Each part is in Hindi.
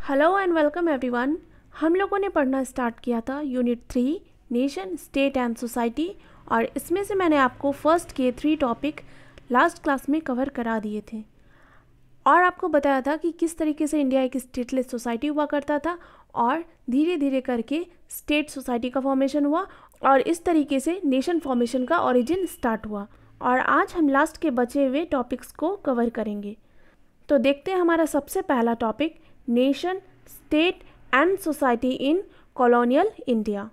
Hello and welcome everyone. हम लोगों ने पढ़ना स्टार्ट किया था unit 3 nation, state and society, और इसमें से मैंने आपको फर्स्ट के 3 टॉपिक लास्ट क्लास में कवर करा दिए थे और आपको बताया था कि किस तरीके से इंडिया एक स्टेटलेस सोसाइटी हुआ करता था और धीरे धीरे करके स्टेट सोसाइटी का फॉर्मेशन हुआ और इस तरीके से नेशन फॉर्मेशन का ओरिजिन स्टार्ट हुआ। और आज हम लास्ट के बचे हुए टॉपिक्स को कवर करेंगे। तो देखते हैं हमारा सबसे पहला topic, nation, state and society in colonial India.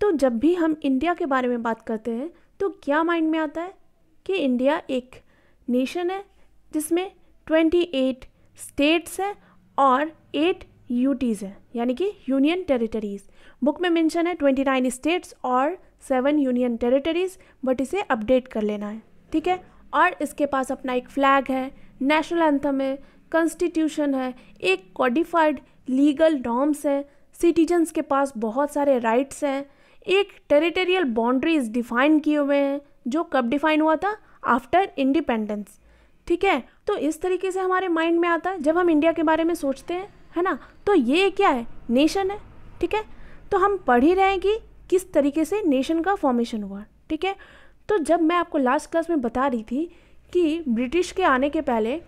तो जब भी हम इंडिया के बारे में बात करते हैं तो क्या माइंड में आता है कि इंडिया एक नेशन है जिसमें 28 स्टेट्स हैं और 8 यूटीज़ हैं, यानी कि यूनियन टेरिटरीज़। बुक में मेंशन है 29 स्टेट्स और 7 यूनियन टेरिटरीज़, बट इसे अपडेट कर लेना है, ठीक है। और इसके पास अपना एक फ्लैग है, नेशनल एंथम है, कॉन्स्टिट्यूशन है, एक कॉडिफाइड लीगल नॉर्म्स है, सिटीजन्स के पास बहुत सारे राइट्स हैं, एक टेरिटोरियल बाउंड्रीज डिफाइन किए हुए हैं जो कब डिफाइन हुआ था, आफ्टर इंडिपेंडेंस, ठीक है। तो इस तरीके से हमारे माइंड में आता है जब हम इंडिया के बारे में सोचते हैं, है ना। तो ये क्या है, नेशन है, ठीक है। तो हम पढ़ ही रहे हैं कि किस तरीके से नेशन का फॉर्मेशन हुआ, ठीक है। तो जब मैं आपको लास्ट क्लास में बता रही थी कि ब्रिटिश के आने के पहले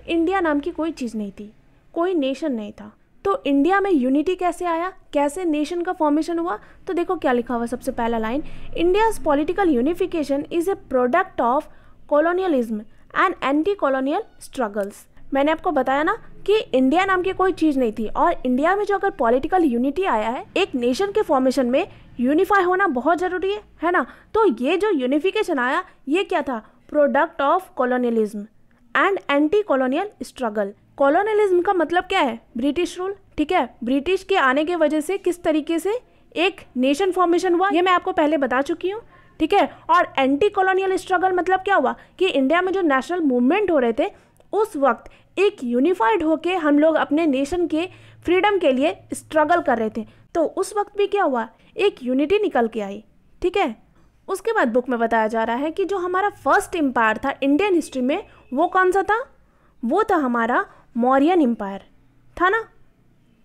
इंडिया नाम की कोई चीज़ नहीं थी, कोई नेशन नहीं था, तो इंडिया में यूनिटी कैसे आया, कैसे नेशन का फॉर्मेशन हुआ। तो देखो क्या लिखा हुआ, सबसे पहला line, India's political unification is a product of colonialism and anti colonial struggles. मैंने आपको बताया ना कि इंडिया नाम की कोई चीज़ नहीं थी और इंडिया में जो अगर पॉलिटिकल यूनिटी आया है, एक नेशन के फॉर्मेशन में यूनिफाई होना बहुत ज़रूरी है ना। तो ये जो यूनिफिकेशन आया ये क्या था, product of colonialism and anti colonial struggle. Colonialism का मतलब क्या है, ब्रिटिश रूल, ठीक है। ब्रिटिश के आने के वजह से किस तरीके से एक नेशन फॉर्मेशन हुआ ये मैं आपको पहले बता चुकी हूँ, ठीक है। और एंटी कॉलोनियल स्ट्रगल मतलब क्या हुआ कि इंडिया में जो नेशनल मूवमेंट हो रहे थे उस वक्त एक यूनिफाइड होके हम लोग अपने नेशन के फ्रीडम के लिए स्ट्रगल कर रहे थे, तो उस वक्त भी क्या हुआ, एक यूनिटी निकल के आई, ठीक है। उसके बाद बुक में बताया जा रहा है कि जो हमारा फर्स्ट एम्पायर था इंडियन हिस्ट्री में वो कौन सा था, वो था हमारा मौर्यन एम्पायर, था ना।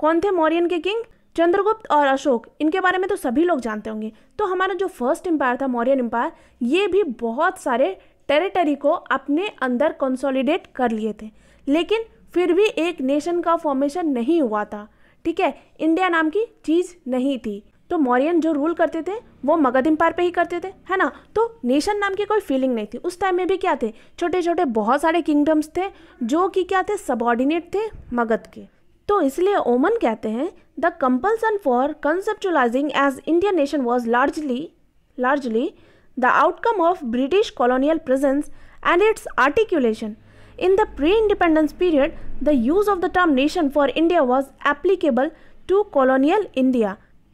कौन थे मौर्यन के किंग, चंद्रगुप्त और अशोक, इनके बारे में तो सभी लोग जानते होंगे। तो हमारा जो फर्स्ट एम्पायर था मौर्यन एम्पायर, ये भी बहुत सारे टेरिटरी को अपने अंदर कंसोलिडेट कर लिए थे, लेकिन फिर भी एक नेशन का फॉर्मेशन नहीं हुआ था, ठीक है। इंडिया नाम की चीज़ नहीं थी। तो मौर्यन जो रूल करते थे वो मगध एम्पायर पे ही करते थे, है ना। तो नेशन नाम की कोई फीलिंग नहीं थी। उस टाइम में भी क्या थे, छोटे छोटे बहुत सारे किंगडम्स थे जो कि क्या थे, सबऑर्डिनेट थे मगध के। तो इसलिए ओमन कहते हैं the compulsion for conceptualising as Indian nation was largely the outcome of British colonial presence and its articulation in the pre-independence period. The use of the term nation for India was applicable to colonial India.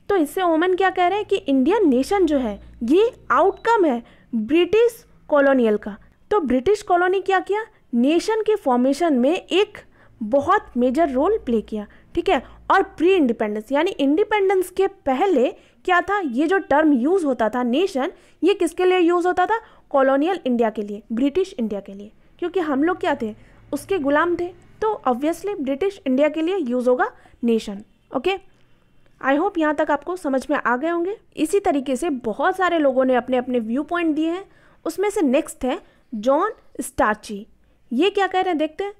तो इससे ओमन क्या कह रहे हैं कि इंडियन नेशन जो है ये आउटकम है ब्रिटिश कॉलोनियल का। तो ब्रिटिश कॉलोनी क्या किया, नेशन के फॉर्मेशन में एक बहुत मेजर रोल प्ले किया, ठीक है। और प्री इंडिपेंडेंस यानी इंडिपेंडेंस के पहले क्या था, ये जो टर्म यूज़ होता था नेशन, ये किसके लिए यूज़ होता था, कॉलोनियल इंडिया के लिए, ब्रिटिश इंडिया के लिए, क्योंकि हम लोग क्या थे, उसके गुलाम थे। तो ऑब्वियसली ब्रिटिश इंडिया के लिए यूज़ होगा नेशन, ओके। आई होप यहाँ तक आपको समझ में आ गए होंगे। इसी तरीके से बहुत सारे लोगों ने अपने अपने व्यू पॉइंट दिए हैं। उसमें से नेक्स्ट है जॉन स्टार्ची। ये क्या कह रहे हैं देखते हैं।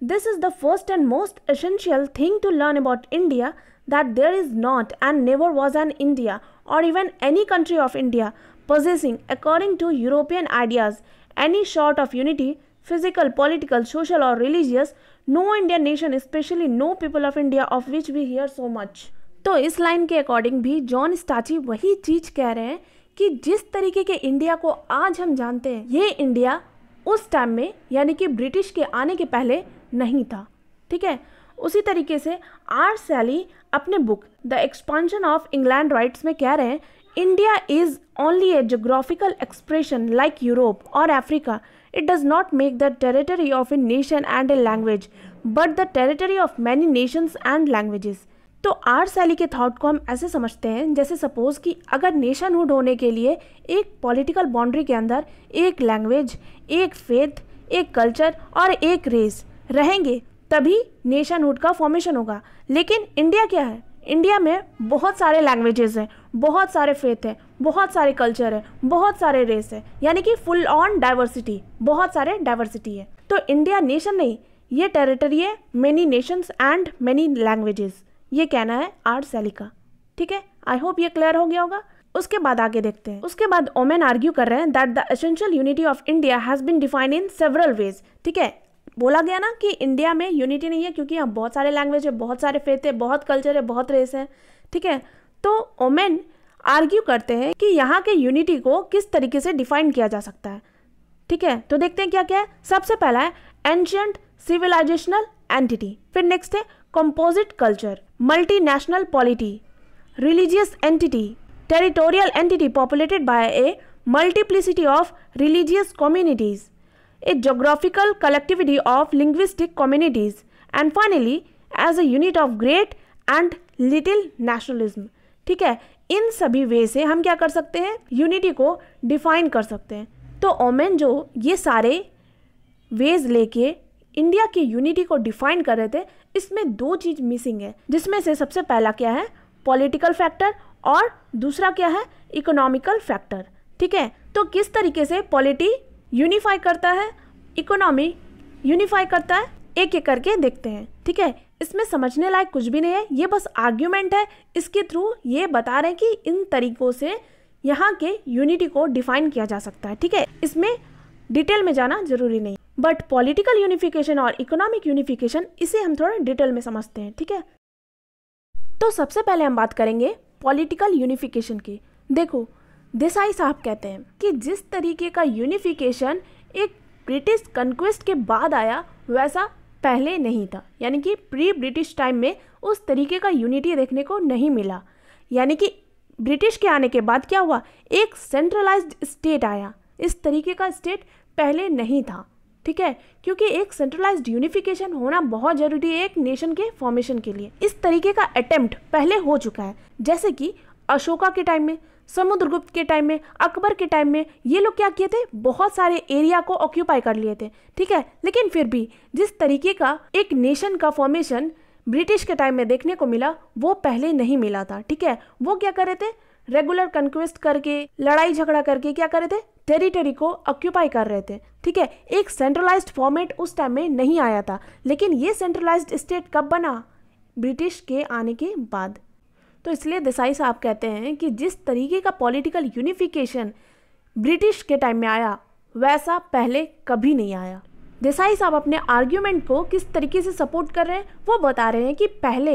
This is the first and most essential thing to learn about India that there is not and never was an India और even any country of India possessing according to European ideas any sort of unity, physical, political, social or religious, no Indian nation, especially no people of India of which we hear so much. तो इस लाइन के अकॉर्डिंग भी जॉन स्टाची वही चीज़ कह रहे हैं कि जिस तरीके के इंडिया को आज हम जानते हैं ये इंडिया उस टाइम में यानी कि ब्रिटिश के आने के पहले नहीं था, ठीक है। उसी तरीके से आर सैली अपने book the expansion of England rights में कह रहे हैं India is only a geographical expression like Europe or Africa. It does not make the territory of a nation and a language, but the territory of many nations and languages. तो आर सैली के थॉट को हम ऐसे समझते हैं जैसे सपोज कि अगर नेशनहुड होने के लिए एक पॉलिटिकल बाउंड्री के अंदर एक लैंग्वेज, एक फेथ, एक कल्चर और एक रेस रहेंगे तभी नेशनहुड का फॉर्मेशन होगा। लेकिन इंडिया क्या है, इंडिया में बहुत सारे लैंग्वेजेस हैं, बहुत सारे फेथ है, बहुत सारे कल्चर है, बहुत सारे रेस है, यानी कि फुल ऑन डाइवर्सिटी, बहुत सारे डाइवर्सिटी है। तो इंडिया नेशन नहीं, ये टेरिटरी है, many Nations and many languages, ये कहना है आर शैली का। ठीक है, आई होप ये क्लियर हो गया होगा। उसके बाद आगे देखते हैं। उसके बाद ओमेन आर्ग्यू कर रहे हैं that the essential unity of India has been defined in several ways. ठीक है, बोला गया ना कि इंडिया में यूनिटी नहीं है क्योंकि यहाँ बहुत सारे लैंग्वेज है, बहुत सारे फेथ है, बहुत कल्चर है, बहुत रेस है। ठीक है, तो ओमेन आर्ग्यू करते हैं कि यहाँ के यूनिटी को किस तरीके से डिफाइन किया जा सकता है। ठीक है, तो देखते हैं क्या क्या है। सबसे पहला है एंशियंट सिविलाइजेशनल एंटिटी, फिर नेक्स्ट है composite culture, multinational polity, religious entity, territorial entity populated by a multiplicity of religious communities, a geographical collectivity of linguistic communities, and finally as a unit of great and little nationalism। ठीक है, इन सभी वे से हम क्या कर सकते हैं, यूनिटी को डिफाइन कर सकते हैं। तो ओमेन जो ये सारे वेज लेके इंडिया की यूनिटी को डिफाइन कर रहे थे, इसमें दो चीज़ मिसिंग है, जिसमें से सबसे पहला क्या है, पॉलिटिकल फैक्टर, और दूसरा क्या है, इकोनॉमिकल फैक्टर। ठीक है, तो किस तरीके से पॉलिटी यूनिफाई करता है, इकोनॉमी यूनिफाई करता है, एक एक करके देखते हैं। ठीक है, इसमें समझने लायक कुछ भी नहीं है, ये बस आर्ग्यूमेंट है। इसके थ्रू ये बता रहे हैं कि इन तरीकों से यहाँ के यूनिटी को डिफाइन किया जा सकता है। ठीक है, इसमें डिटेल में जाना जरूरी नहीं, बट पॉलिटिकल यूनिफिकेशन और इकोनॉमिक यूनिफिकेशन, इसे हम थोड़ा डिटेल में समझते हैं। ठीक है, तो सबसे पहले हम बात करेंगे पॉलिटिकल यूनिफिकेशन की। देखो, देसाई साहब कहते हैं कि जिस तरीके का यूनिफिकेशन एक ब्रिटिश कन्क्वेस्ट के बाद आया, वैसा पहले नहीं था। यानी कि प्री ब्रिटिश टाइम में उस तरीके का यूनिटी देखने को नहीं मिला। यानी कि ब्रिटिश के आने के बाद क्या हुआ, एक सेंट्रलाइज्ड स्टेट आया। इस तरीके का स्टेट पहले नहीं था। ठीक है, क्योंकि एक सेंट्रलाइज्ड यूनिफिकेशन होना बहुत जरूरी है एक नेशन के फॉर्मेशन के लिए। इस तरीके का अटेम्प्ट पहले हो चुका है, जैसे कि अशोका के टाइम में, समुद्रगुप्त के टाइम में, अकबर के टाइम में। ये लोग क्या किए थे, बहुत सारे एरिया को ऑक्यूपाई कर लिए थे। ठीक है, लेकिन फिर भी जिस तरीके का एक नेशन का फॉर्मेशन ब्रिटिश के टाइम में देखने को मिला, वो पहले नहीं मिला था। ठीक है, वो क्या कर रहे थे, रेगुलर कन्क्वेस्ट करके, लड़ाई झगड़ा करके क्या कर रहे थे, टेरिटरी को ऑक्यूपाई कर रहे थे। ठीक है, एक सेंट्रलाइज्ड फॉर्मेट उस टाइम में नहीं आया था। लेकिन ये सेंट्रलाइज्ड स्टेट कब बना, ब्रिटिश के आने के बाद। तो इसलिए देसाई साहब कहते हैं कि जिस तरीके का पॉलिटिकल यूनिफिकेशन ब्रिटिश के टाइम में आया, वैसा पहले कभी नहीं आया। देसाई साहब अपने आर्ग्यूमेंट को किस तरीके से सपोर्ट कर रहे हैं, वो बता रहे हैं कि पहले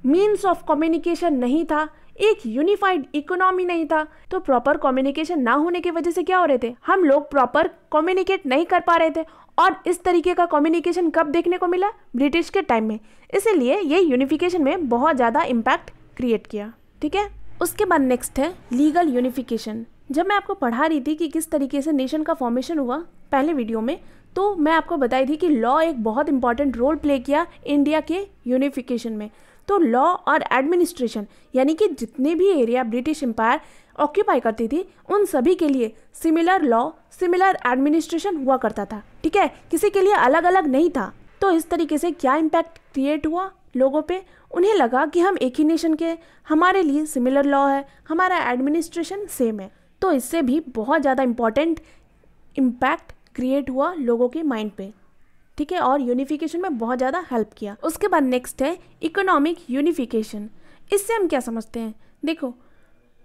मीन्स ऑफ कम्युनिकेशन नहीं था, एक यूनिफाइड इकोनॉमी नहीं था। तो प्रॉपर कम्युनिकेशन ना होने की वजह से क्या हो रहे थे, हम लोग प्रॉपर कम्युनिकेट नहीं कर पा रहे थे। और इस तरीके का कम्युनिकेशन कब देखने को मिला, ब्रिटिश के टाइम में। इसीलिए ये यूनिफिकेशन में बहुत ज़्यादा इम्पैक्ट क्रिएट किया। ठीक है, उसके बाद नेक्स्ट है लीगल यूनिफिकेशन। जब मैं आपको पढ़ा रही थी कि किस तरीके से नेशन का फॉर्मेशन हुआ पहले वीडियो में, तो मैं आपको बताई थी कि लॉ एक बहुत इंपॉर्टेंट रोल प्ले किया इंडिया के यूनिफिकेशन में। तो लॉ और एडमिनिस्ट्रेशन, यानी कि जितने भी एरिया ब्रिटिश एम्पायर ऑक्यूपाई करती थी, उन सभी के लिए सिमिलर लॉ, सिमिलर एडमिनिस्ट्रेशन हुआ करता था। ठीक है, किसी के लिए अलग अलग नहीं था। तो इस तरीके से क्या इम्पैक्ट क्रिएट हुआ लोगों पे, उन्हें लगा कि हम एक ही नेशन के, हमारे लिए सिमिलर लॉ है, हमारा एडमिनिस्ट्रेशन सेम है। तो इससे भी बहुत ज़्यादा इम्पॉर्टेंट इम्पैक्ट क्रिएट हुआ लोगों के माइंड पे। ठीक है, और यूनिफिकेशन में बहुत ज़्यादा हेल्प किया। उसके बाद नेक्स्ट है इकोनॉमिक यूनिफिकेशन। इससे हम क्या समझते हैं, देखो,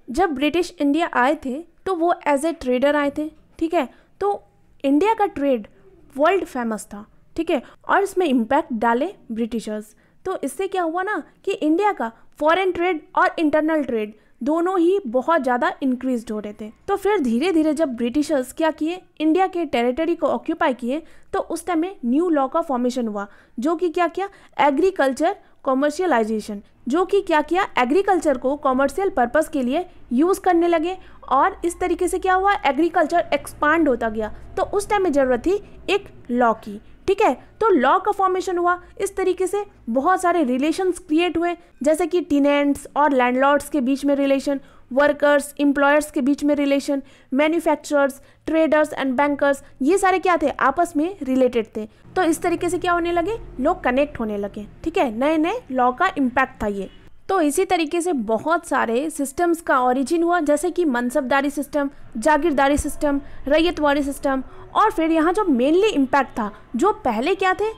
जब ब्रिटिश इंडिया आए थे तो वो एज ए ट्रेडर आए थे। ठीक है, तो इंडिया का ट्रेड वर्ल्ड फेमस था। ठीक है, और इसमें इम्पैक्ट डाले ब्रिटिशर्स। तो इससे क्या हुआ ना कि इंडिया का फॉरेन ट्रेड और इंटरनल ट्रेड दोनों ही बहुत ज़्यादा इंक्रीज्ड हो रहे थे। तो फिर धीरे धीरे जब ब्रिटिशर्स क्या किए, इंडिया के टेरिटरी को ऑक्यूपाई किए, तो उस टाइम में न्यू लॉ का फॉर्मेशन हुआ, जो कि क्या किया, एग्रीकल्चर कॉमर्शियलाइजेशन, जो कि क्या किया, एग्रीकल्चर को कॉमर्शियल पर्पस के लिए यूज़ करने लगे। और इस तरीके से क्या हुआ, एग्रीकल्चर एक्सपांड होता गया। तो उस टाइम में ज़रूरत थी एक लॉ की। ठीक है। तो लॉ का फॉर्मेशन हुआ, इस तरीके से बहुत सारे रिलेशंस क्रिएट हुए, जैसे कि टेनेंट्स और लैंडलॉर्ड्स के बीच में रिलेशन, वर्कर्स एम्प्लॉयर्स के बीच में relation, manufacturers, traders and bankers, ये सारे क्या थे, आपस में रिलेटेड थे। तो इस तरीके से क्या होने लगे, लोग कनेक्ट होने लगे, ठीक है। नए नए लॉ का इम्पैक्ट था ये। तो इसी तरीके से बहुत सारे सिस्टम्स का ओरिजिन हुआ, जैसे कि मनसबदारी सिस्टम, जागीरदारी सिस्टम, रैयतवाड़ी सिस्टम। और फिर यहाँ जो मेनली इम्पैक्ट था, जो पहले क्या थे,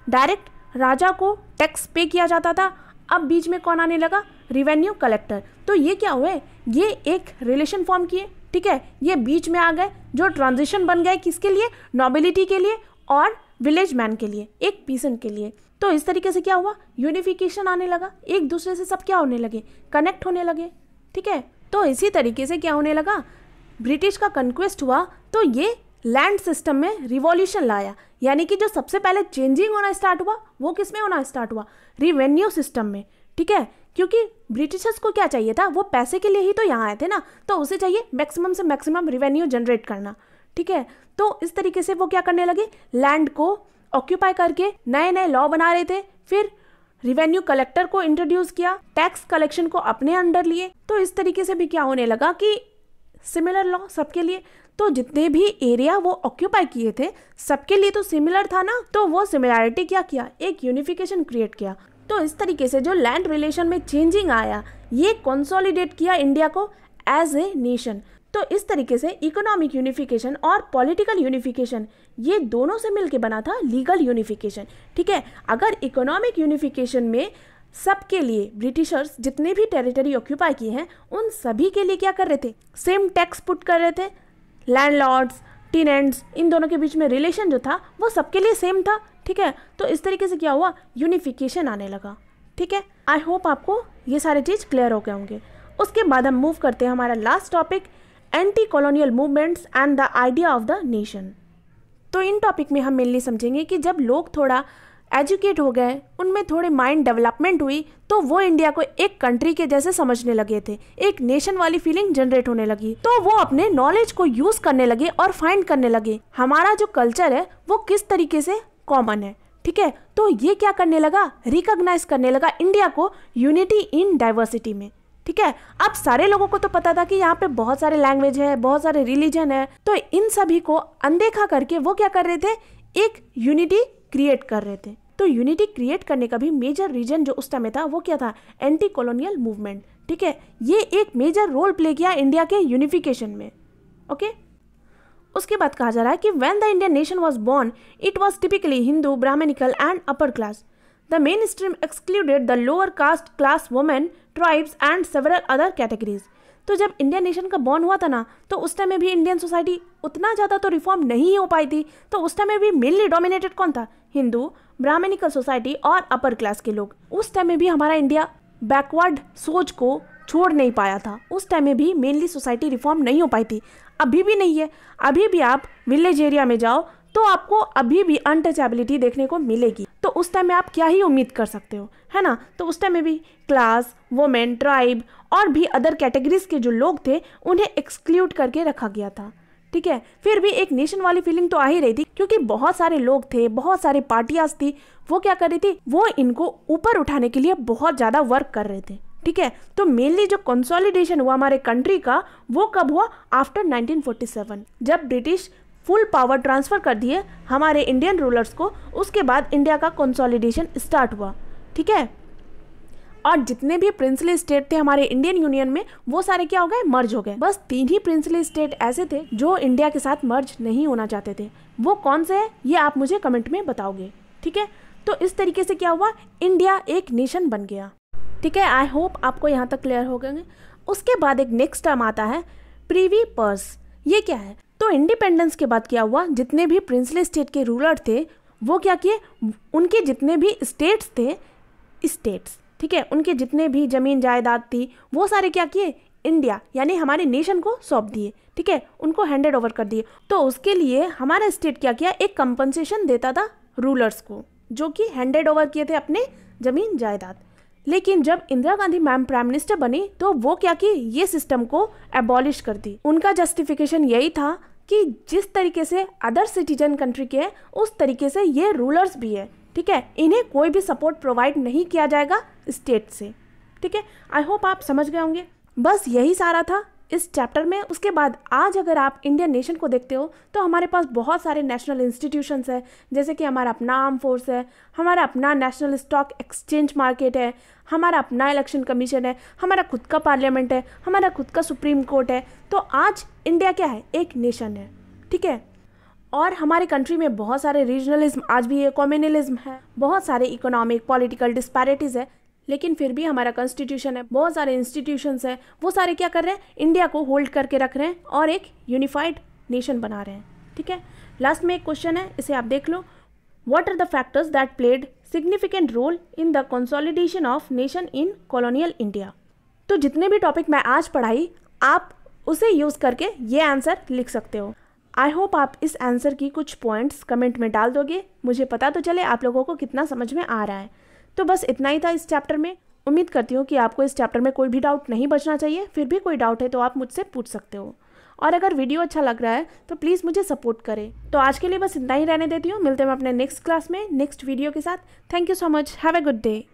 डायरेक्ट राजा को टैक्स पे किया जाता था, अब बीच में कौन आने लगा, रिवेन्यू कलेक्टर। तो ये क्या हुए, ये एक रिलेशन फॉर्म किए, ठीक है। ये बीच में आ गए, जो ट्रांजिशन बन गए किसके लिए, नोबिलिटी के लिए और विलेज मैन के लिए, एक पीसेंट के लिए। तो इस तरीके से क्या हुआ, यूनिफिकेशन आने लगा, एक दूसरे से सब क्या होने लगे, कनेक्ट होने लगे, ठीक है। तो इसी तरीके से क्या होने लगा, ब्रिटिश का कंक्वेस्ट हुआ, तो ये लैंड सिस्टम में रिवॉल्यूशन लाया। यानी कि जो सबसे पहले चेंजिंग होना स्टार्ट हुआ, वो किस में होना स्टार्ट हुआ, रिवेन्यू सिस्टम में, ठीक है। क्योंकि ब्रिटिशर्स को क्या चाहिए था, वो पैसे के लिए ही तो यहाँ आए थे ना, तो उसे चाहिए मैक्सिमम से मैक्सिमम रिवेन्यू जनरेट करना, ठीक है। तो इस तरीके से वो क्या करने लगे, लैंड को ऑक्यूपाई करके नए नए लॉ बना रहे थे। फिर रिवेन्यू कलेक्टर को इंट्रोड्यूस किया, टैक्स कलेक्शन को अपने अंडर लिए। तो इस तरीके से भी क्या होने लगा कि सिमिलर लॉ सबके लिए, तो जितने भी एरिया वो ऑक्यूपाई किए थे सबके लिए तो सिमिलर था ना, तो वो सिमिलैरिटी क्या किया, एक यूनिफिकेशन क्रिएट किया। तो इस तरीके से जो लैंड रिलेशन में चेंजिंग आया, ये कंसोलिडेट किया इंडिया को एज ए नेशन। तो इस तरीके से इकोनॉमिक यूनिफिकेशन और पॉलिटिकल यूनिफिकेशन, ये दोनों से मिलके बना था लीगल यूनिफिकेशन, ठीक है। अगर इकोनॉमिक यूनिफिकेशन में सबके लिए ब्रिटिशर्स जितने भी टेरिटरी ऑक्यूपाई किए हैं, उन सभी के लिए क्या कर रहे थे, सेम टैक्स पुट कर रहे थे। लैंडलॉर्ड्स, टेनेंट्स, इन दोनों के बीच में रिलेशन जो था वो सबके लिए सेम था, ठीक है। तो इस तरीके से क्या हुआ, यूनिफिकेशन आने लगा, ठीक है। आई होप आपको ये सारे चीज़ क्लियर हो गए होंगे। उसके बाद हम मूव करते हैं हमारा last topic, anti colonial movements and the idea of the nation. तो इन टॉपिक में हम मेनली समझेंगे कि जब लोग थोड़ा एजुकेट हो गए, उनमें थोड़े माइंड डेवलपमेंट हुई, तो वो इंडिया को एक कंट्री के जैसे समझने लगे थे, एक नेशन वाली फीलिंग जनरेट होने लगी। तो वो अपने नॉलेज को यूज करने लगे और फाइंड करने लगे हमारा जो कल्चर है वो किस तरीके से कॉमन है, ठीक है। तो ये क्या करने लगा, रिकॉग्नाइज करने लगा इंडिया को यूनिटी इन डाइवर्सिटी में, ठीक है। अब सारे लोगों को तो पता था कि यहाँ पे बहुत सारे लैंग्वेज है, बहुत सारे रिलीजन है, तो इन सभी को अनदेखा करके वो क्या कर रहे थे, एक यूनिटी क्रिएट कर रहे थे। तो यूनिटी क्रिएट करने का भी मेजर रीजन जो उस टाइम में था वो क्या था, एंटी कॉलोनियल मूवमेंट, ठीक है। ये एक मेजर रोल प्ले किया इंडिया के यूनिफिकेशन में, ओके। उसके बाद कहा जा रहा है कि when the Indian nation was born, it was typically Hindu, Brahmanical and upper class. The mainstream excluded the lower caste class women, tribes and several other categories. तो जब इंडियन नेशन का बॉर्न हुआ था ना, तो उस टाइम में भी इंडियन सोसाइटी उतना ज़्यादा तो रिफॉर्म नहीं हो पाई थी। तो उस टाइम में भी मेनली डोमिनेटेड कौन था, हिंदू, ब्राह्मणिकल सोसाइटी और अपर क्लास के लोग। उस टाइम में भी हमारा इंडिया बैकवर्ड सोच को छोड़ नहीं पाया था, उस टाइम में भी मेनली सोसाइटी रिफॉर्म नहीं हो पाई थी। अभी भी नहीं है, अभी भी आप विलेज एरिया में जाओ तो आपको अभी भी अनटचेबिलिटी देखने को मिलेगी। तो उस टाइम में आप क्या ही उम्मीद कर सकते हो, है ना। तो उस टाइम में भी क्लास, वुमेन, ट्राइब और भी अदर कैटेगरीज के जो लोग थे उन्हें एक्सक्लूड करके रखा गया था, ठीक है। फिर भी एक नेशन वाली फीलिंग तो आ ही रही थी, क्योंकि बहुत सारे लोग थे, बहुत सारे पार्टियाज थी, वो क्या कर रही थी, वो इनको ऊपर उठाने के लिए बहुत ज़्यादा वर्क कर रहे थे, ठीक है। तो मेनली जो कंसोलिडेशन हुआ हमारे कंट्री का, वो कब हुआ, आफ्टर 1947, जब ब्रिटिश फुल पावर ट्रांसफर कर दिए हमारे इंडियन रूलर्स को। उसके बाद इंडिया का कंसोलिडेशन स्टार्ट हुआ, ठीक है। और जितने भी प्रिंसली स्टेट थे हमारे इंडियन यूनियन में, वो सारे क्या हो गए, मर्ज हो गए। बस 3 ही प्रिंसली स्टेट ऐसे थे जो इंडिया के साथ मर्ज नहीं होना चाहते थे। वो कौन से है ये आप मुझे कमेंट में बताओगे, ठीक है। तो इस तरीके से क्या हुआ, इंडिया एक नेशन बन गया, ठीक है। आई होप आपको यहाँ तक क्लियर हो गए। उसके बाद एक नेक्स्ट टर्म आता है प्रीवी पर्स। ये क्या है, तो इंडिपेंडेंस के बाद क्या हुआ, जितने भी प्रिंसली स्टेट के रूलर थे वो क्या किए, उनके जितने भी स्टेट्स थे, स्टेट्स, ठीक है, उनके जितने भी जमीन जायदाद थी वो सारे क्या किए, इंडिया यानी हमारे नेशन को सौंप दिए, ठीक है, उनको हैंडेड ओवर कर दिए। तो उसके लिए हमारा स्टेट क्या किया, एक कंपनसेशन देता था रूलर्स को, जो कि हैंडेड ओवर किए थे अपने जमीन जायदाद। लेकिन जब Indira Gandhi ma'am prime minister बनी तो वो क्या की, ये सिस्टम को एबॉलिश कर दी। उनका जस्टिफिकेशन यही था कि जिस तरीके से अदर सिटीजन कंट्री के हैं उस तरीके से ये रूलर्स भी है, ठीक है। इन्हें कोई भी सपोर्ट प्रोवाइड नहीं किया जाएगा स्टेट से, ठीक है। आई होप आप समझ गए होंगे। बस यही सारा था इस चैप्टर में। उसके बाद आज अगर आप इंडियन नेशन को देखते हो तो हमारे पास बहुत सारे नेशनल इंस्टीट्यूशंस है, जैसे कि हमारा अपना आर्म फोर्स है, हमारा अपना नेशनल स्टॉक एक्सचेंज मार्केट है, हमारा अपना इलेक्शन कमीशन है, हमारा खुद का पार्लियामेंट है, हमारा खुद का सुप्रीम कोर्ट है। तो आज इंडिया क्या है, एक नेशन है, ठीक है। और हमारे कंट्री में बहुत सारे रीजनलिज्म आज भी है, कम्युनलिज्म है, बहुत सारे इकोनॉमिक पॉलिटिकल डिस्पैरिटीज़ है, लेकिन फिर भी हमारा कॉन्स्टिट्यूशन है, बहुत सारे इंस्टीट्यूशंस हैं, वो सारे क्या कर रहे हैं, इंडिया को होल्ड करके रख रहे हैं और एक यूनिफाइड नेशन बना रहे हैं, ठीक है। लास्ट में एक क्वेश्चन है, इसे आप देख लो। What are the factors that played significant role in the consolidation of nation in colonial India. तो जितने भी टॉपिक मैं आज पढ़ाई आप उसे यूज़ करके ये आंसर लिख सकते हो। आई होप आप इस आंसर की कुछ पॉइंट्स कमेंट में डाल दोगे, मुझे पता तो चले आप लोगों को कितना समझ में आ रहा है। तो बस इतना ही था इस चैप्टर में। उम्मीद करती हूँ कि आपको इस चैप्टर में कोई भी डाउट नहीं बचना चाहिए। फिर भी कोई डाउट है तो आप मुझसे पूछ सकते हो। और अगर वीडियो अच्छा लग रहा है तो प्लीज़ मुझे सपोर्ट करें। तो आज के लिए बस इतना ही रहने देती हूँ। मिलते हैं अपने नेक्स्ट क्लास में नेक्स्ट वीडियो के साथ। Thank you so much. Have a good day.